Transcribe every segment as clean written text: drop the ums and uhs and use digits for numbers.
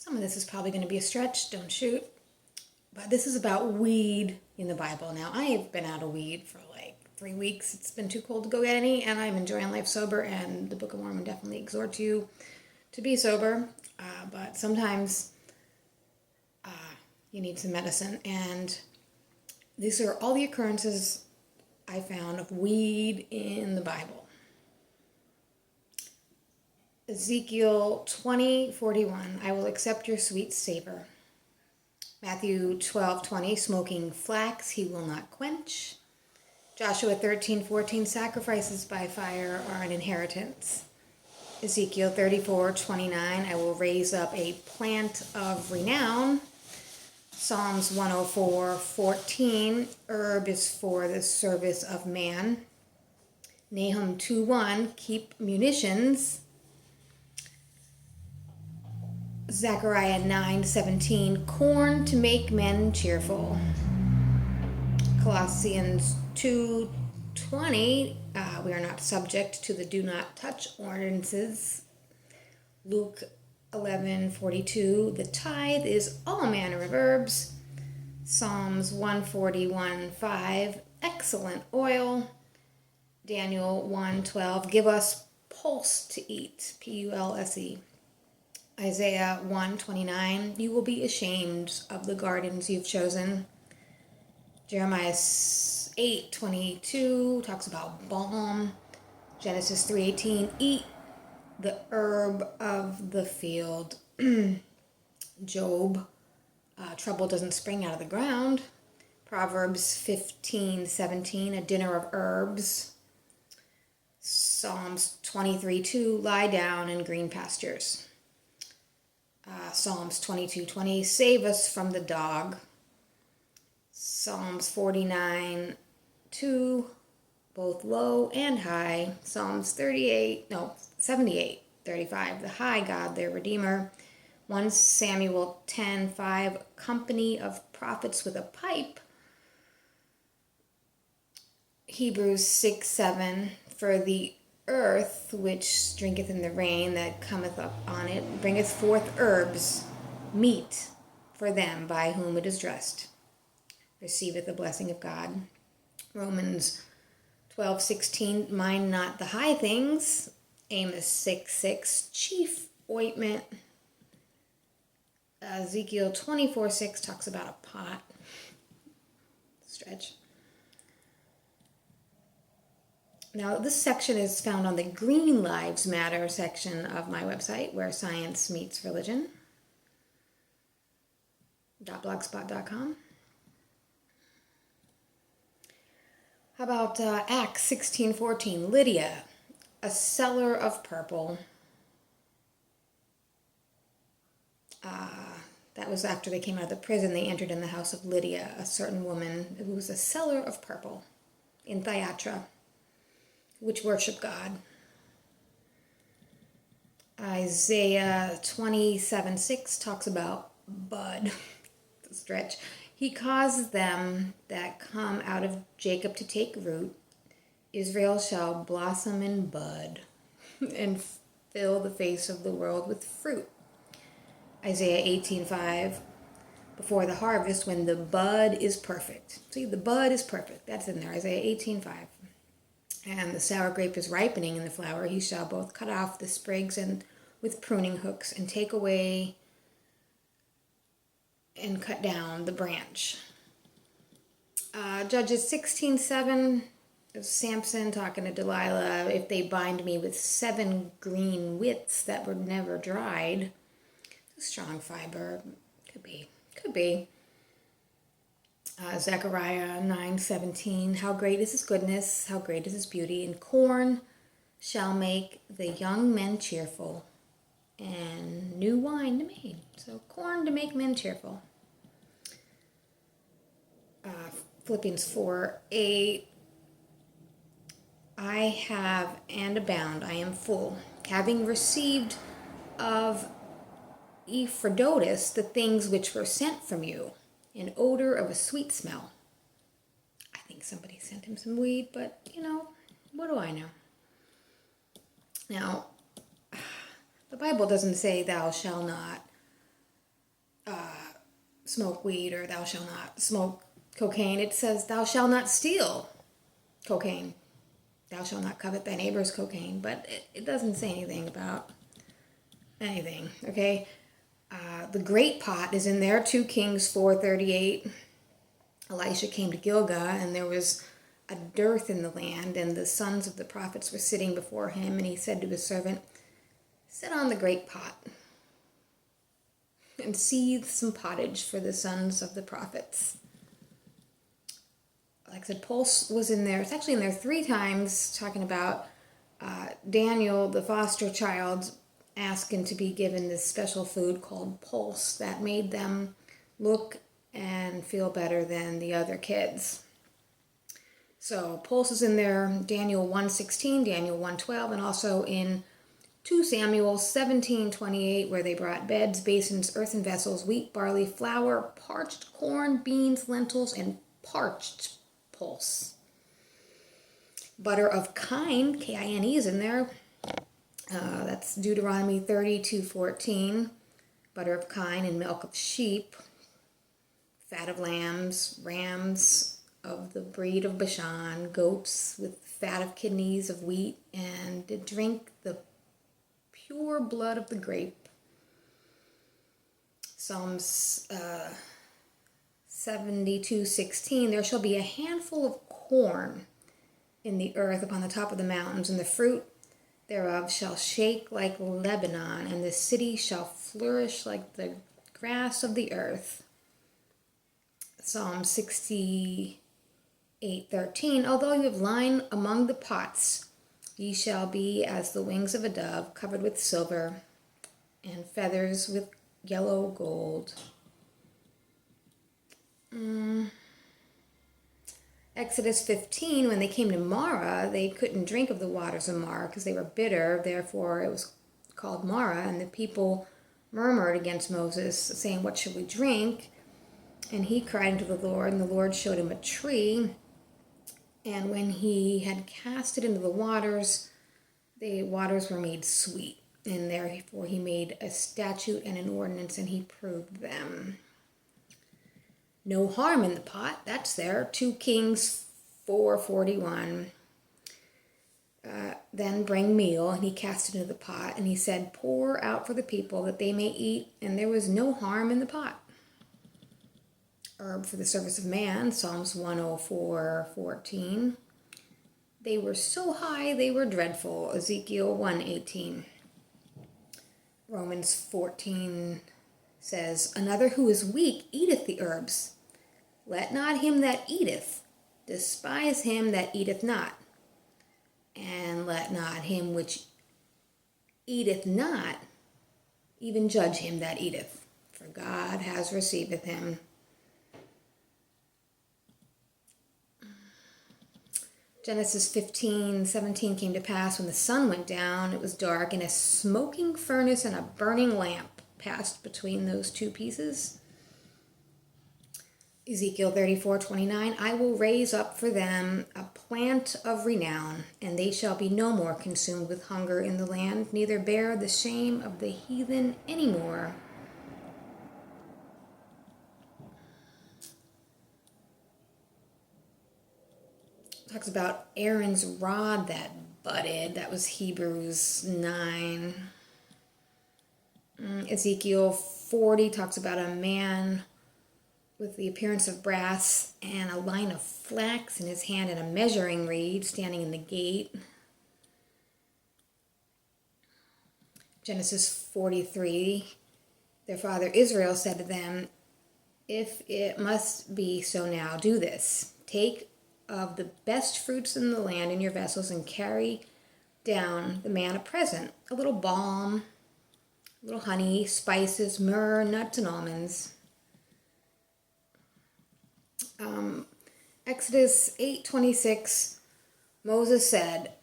Some of this is probably going to be a stretch, don't shoot. But this is about weed in the Bible. Now, I have been out of weed for like 3 weeks. It's been too cold to go get any, and I'm enjoying life sober, and the Book of Mormon definitely exhorts you to be sober. But sometimes you need some medicine, and these are all the occurrences I found of weed in the Bible. Ezekiel 20:41, I will accept your sweet savor. Matthew 12:20, smoking flax he will not quench. Joshua 13:14, sacrifices by fire are an inheritance. Ezekiel 34:29, I will raise up a plant of renown. Psalms 104:14, herb is for the service of man. Nahum 2:1, keep munitions. Zechariah 9:17, corn to make men cheerful. Colossians 2:20, we are not subject to the do not touch ordinances. Luke 11:42, the tithe is all manner of herbs. Psalms 141:5, excellent oil. Daniel 1:12, give us pulse to eat, Pulse. Isaiah 1:29, you will be ashamed of the gardens you've chosen. Jeremiah 8:22 talks about balm. Genesis 3:18, eat the herb of the field. Job, trouble doesn't spring out of the ground. Proverbs 15:17, a dinner of herbs. Psalms 23:2, lie down in green pastures. Psalms 22:20, save us from the dog. Psalms 49:2, both low and high. Psalms 78:35, the high God, their Redeemer. 1 Samuel 10:5, company of prophets with a pipe. Hebrews 6:7, for the earth which drinketh in the rain that cometh up on it bringeth forth herbs, meat for them by whom it is dressed, receiveth the blessing of God. Romans 12:16, mind not the high things. Amos 6:6, chief ointment. Ezekiel 24:6 talks about a pot. Stretch. Now, this section is found on the Green Lives Matter section of my website, where science meets religion. .blogspot.com. How about Acts 16:14, Lydia, a seller of purple. That was after they came out of the prison. They entered in the house of Lydia, a certain woman who was a seller of purple in Thyatira, which worship God. Isaiah 27:6 talks about bud. Stretch. He causes them that come out of Jacob to take root. Israel shall blossom and bud and fill the face of the world with fruit. Isaiah 18:5, before the harvest, when the bud is perfect. See, the bud is perfect. That's in there, Isaiah 18:5. And the sour grape is ripening in the flower. He shall both cut off the sprigs and with pruning hooks and take away and cut down the branch. Judges 16:7, Samson talking to Delilah, if they bind me with 7 green withs that were never dried. Strong fiber. Could be. Zechariah 9:17, how great is his goodness, how great is his beauty, and corn shall make the young men cheerful, and new wine to make. So corn to make men cheerful. Philippians 4:8, I have and abound, I am full, having received of Epaphroditus the things which were sent from you, an odor of a sweet smell. I think somebody sent him some weed, but, what do I know? Now, the Bible doesn't say thou shalt not smoke weed or thou shalt not smoke cocaine. It says thou shalt not steal cocaine. Thou shalt not covet thy neighbor's cocaine. But it doesn't say anything about anything, okay? The great pot is in there, 2 Kings 4:38. Elisha came to Gilgal, and there was a dearth in the land, and the sons of the prophets were sitting before him, and he said to his servant, sit on the great pot and seethe some pottage for the sons of the prophets. Like I said, pulse was in there. It's actually in there 3 times, talking about Daniel, the foster child, asking to be given this special food called pulse that made them look and feel better than the other kids. So pulse is in there, Daniel 1:16, Daniel 1:12, and also in 2 Samuel 17:28, where they brought beds, basins, earthen vessels, wheat, barley, flour, parched corn, beans, lentils, and parched pulse. Butter of kine, K-I-N-E, is in there. That's Deuteronomy 32:14. Butter of kine and milk of sheep. Fat of lambs, rams of the breed of Bashan, goats with fat of kidneys of wheat, and to drink the pure blood of the grape. Psalms 72:16, there shall be a handful of corn in the earth upon the top of the mountains, and the fruit thereof shall shake like Lebanon, and the city shall flourish like the grass of the earth. Psalm 68:13, although you have lain among the pots, ye shall be as the wings of a dove, covered with silver, and feathers with yellow gold. Exodus 15, when they came to Marah, they couldn't drink of the waters of Marah because they were bitter. Therefore, it was called Marah, and the people murmured against Moses, saying, what should we drink? And he cried unto the Lord, and the Lord showed him a tree. And when he had cast it into the waters were made sweet. And therefore he made a statute and an ordinance, and he proved them. No harm in the pot, that's there. 2 Kings 4:41. Then bring meal, and he cast it into the pot, and he said, pour out for the people that they may eat, and there was no harm in the pot. Herb for the service of man, Psalms 104:14. They were so high, they were dreadful, Ezekiel 1:18. Romans 14 says, another who is weak eateth the herbs. Let not him that eateth despise him that eateth not, and let not him which eateth not even judge him that eateth, for God has receiveth him. Genesis 15:17 came to pass when the sun went down, it was dark, and a smoking furnace and a burning lamp passed between those 2 pieces. Ezekiel 34:29, I will raise up for them a plant of renown, and they shall be no more consumed with hunger in the land, neither bear the shame of the heathen any more. Talks about Aaron's rod that budded. That was Hebrews 9. Ezekiel 40 talks about a man with the appearance of brass and a line of flax in his hand and a measuring reed standing in the gate. Genesis 43, their father Israel said to them, if it must be so now, do this. Take of the best fruits in the land in your vessels and carry down the man a present, a little balm, a little honey, spices, myrrh, nuts, and almonds. Exodus 8:26, Moses said,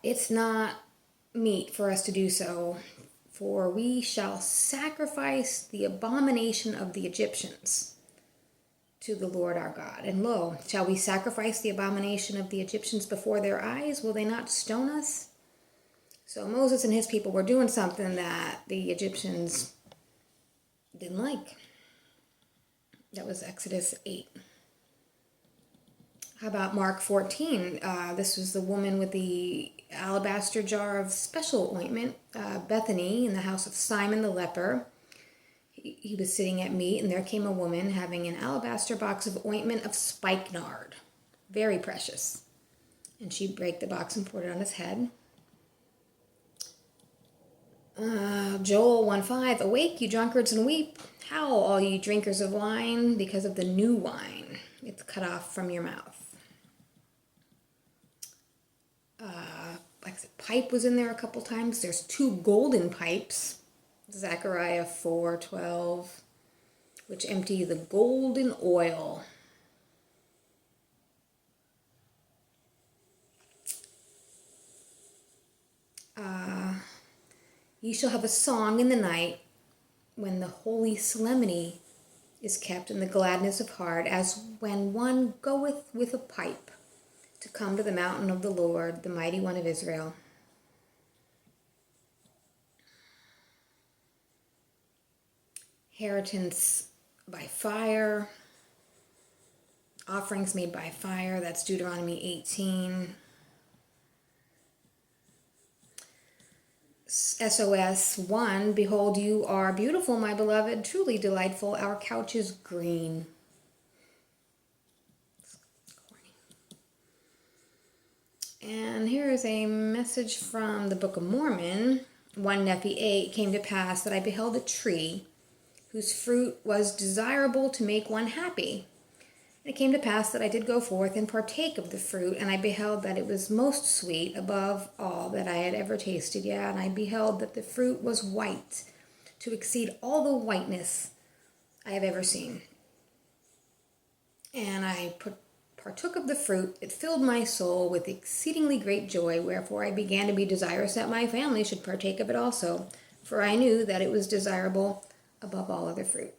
it's not meet for us to do so, for we shall sacrifice the abomination of the Egyptians to the Lord our God. And lo, shall we sacrifice the abomination of the Egyptians before their eyes? Will they not stone us? So Moses and his people were doing something that the Egyptians didn't like. That was Exodus 8. How about Mark 14? This was the woman with the alabaster jar of special ointment, Bethany, in the house of Simon the leper. He was sitting at meat, and there came a woman having an alabaster box of ointment of spikenard, very precious. And she brake the box and poured it on his head. Joel 1:5, awake, you drunkards, and weep. Howl, all you drinkers of wine, because of the new wine. It's cut off from your mouth. Like I said, pipe was in there a couple times. There's 2 golden pipes. Zechariah 4:12, which empty the golden oil. Ye shall have a song in the night when the holy solemnity is kept in the gladness of heart, as when one goeth with a pipe to come to the mountain of the Lord, the mighty one of Israel. Inheritance by fire, offerings made by fire, that's Deuteronomy 18. SOS 1, behold, you are beautiful, my beloved, truly delightful, our couch is green. And here is a message from the Book of Mormon. 1 Nephi 8, came to pass that I beheld a tree whose fruit was desirable to make one happy. And it came to pass that I did go forth and partake of the fruit, and I beheld that it was most sweet above all that I had ever tasted. Yeah, and I beheld that the fruit was white, to exceed all the whiteness I have ever seen. And I partook of the fruit. It filled my soul with exceedingly great joy, wherefore I began to be desirous that my family should partake of it also, for I knew that it was desirable above all other fruit.